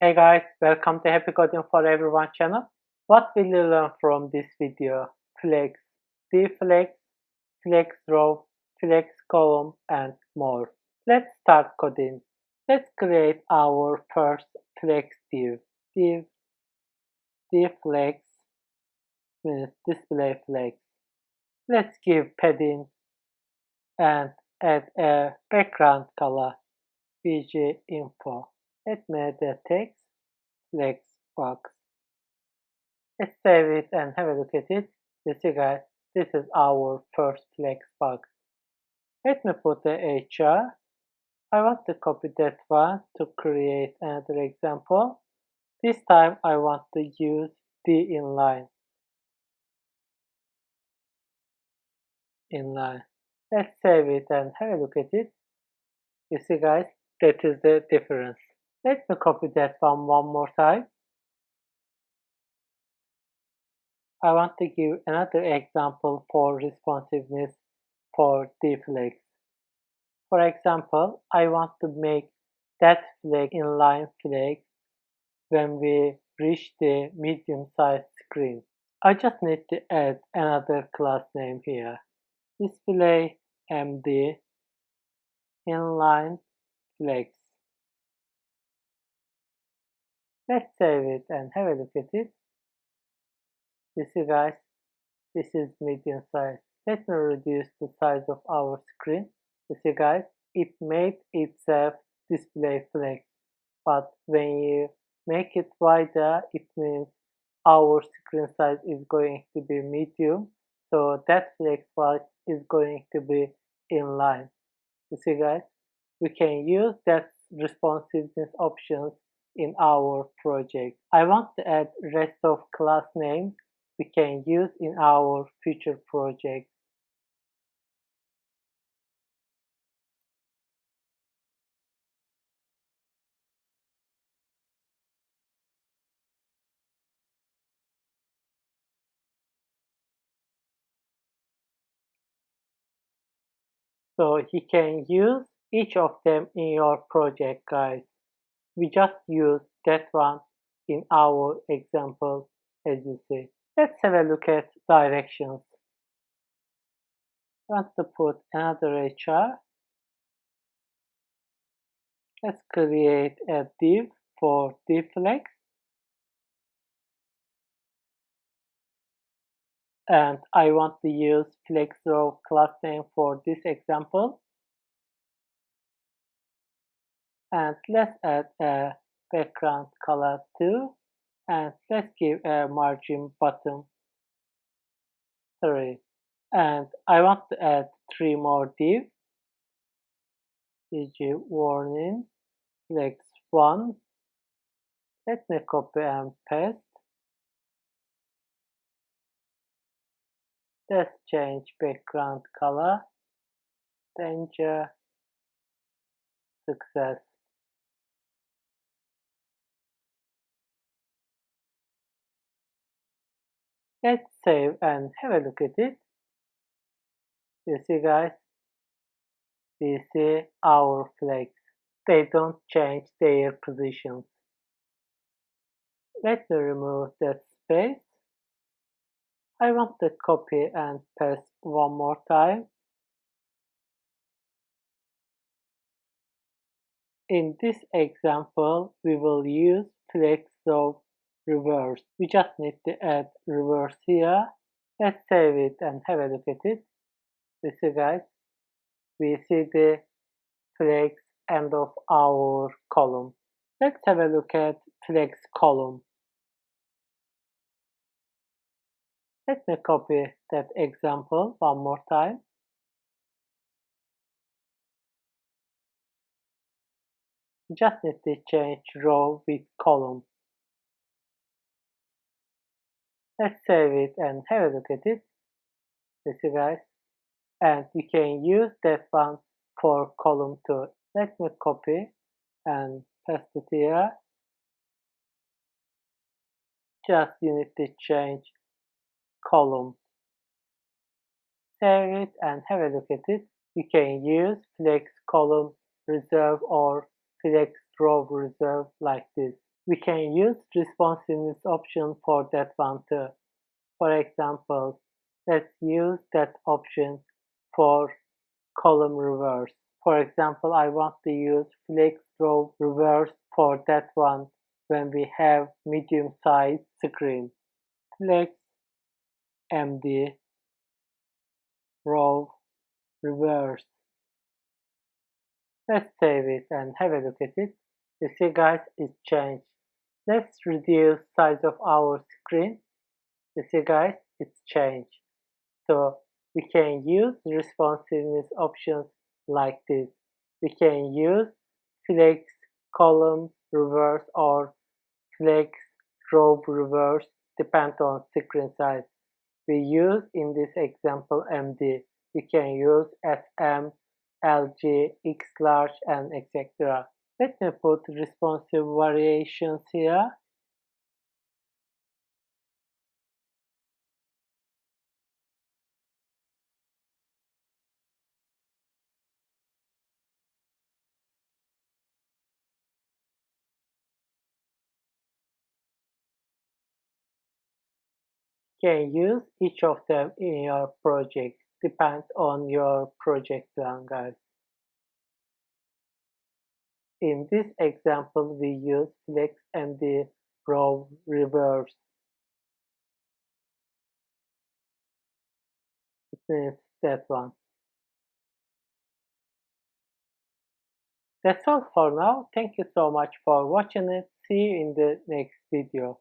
Hey guys, welcome to Happy Coding for Everyone channel. What will you learn from this video? Flex, deflex, flex row, flex column, and more. Let's start coding. Let's create our first flex div. Deflex means display flex. Let's give padding and add a background color, bg info. Let me add a text flex box. Let's save it and have a look at it. You see guys, this is our first flex box. Let me put the HR. I want to copy that one to create another example. This time I want to use the inline. Let's save it and have a look at it. You see guys, that is the difference. Let me copy that one more time. I want to give another example for responsiveness for deflex. For example, I want to make that flag inline flag when we reach the medium-sized screen. I just need to add another class name here. Display MD inline flags. Let's save it and have a look at it. You see guys, this is medium size. Let me reduce the size of our screen. You see guys, it made itself display flag. But when you make it wider, it means our screen size is going to be medium. So that flex size is going to be inline. You see guys, we can use that responsiveness options in our project. I want to add rest of class names we can use in our future project. So you can use each of them in your project, guys. We just use that one in our example, as you see. Let's have a look at directions. I want to put another HR. Let's create a div for deflex. And I want to use flexrow class name for this example. And let's add a background color too. And let's give a margin bottom 3. And I want to add 3 more divs. e.g. warning, flex 1. Let me copy and paste. Let's change background color. Danger, success. Let's save and have a look at it. You see guys, we see our flags. They don't change their positions. Let me remove that space. I want to copy and paste one more time. In this example, we will use flex row reverse. We just need to add reverse here. Let's save it and have a look at it. You see guys, we see the flex end of our column. Let's have a look at flex column. Let me copy that example one more time. You just need to change row with column. Let's save it and have a look at it. You see guys, and you can use that one for column too. Let me copy and paste it here. Just you need to change column. Save it and have a look at it. You can use flex column reserve or flex row reserve like this. We can use responsiveness option for that one too. For example, let's use that option for column reverse. For example, I want to use flex row reverse for that one when we have medium size screen. Flex MD row reverse. Let's save it and have a look at it. You see guys, it's changed. Let's reduce size of our screen. You see guys, it's changed. So we can use responsiveness options like this. We can use flex column reverse or flex row reverse depend on screen size. We use in this example MD. We can use SM, LG, X large and etc. Let me put responsive variations here. Can use each of them in your project. Depends on your project plan, guys. In this example, we use flex and the row reverse. It means that one. That's all for now. Thank you so much for watching it. See you in the next video.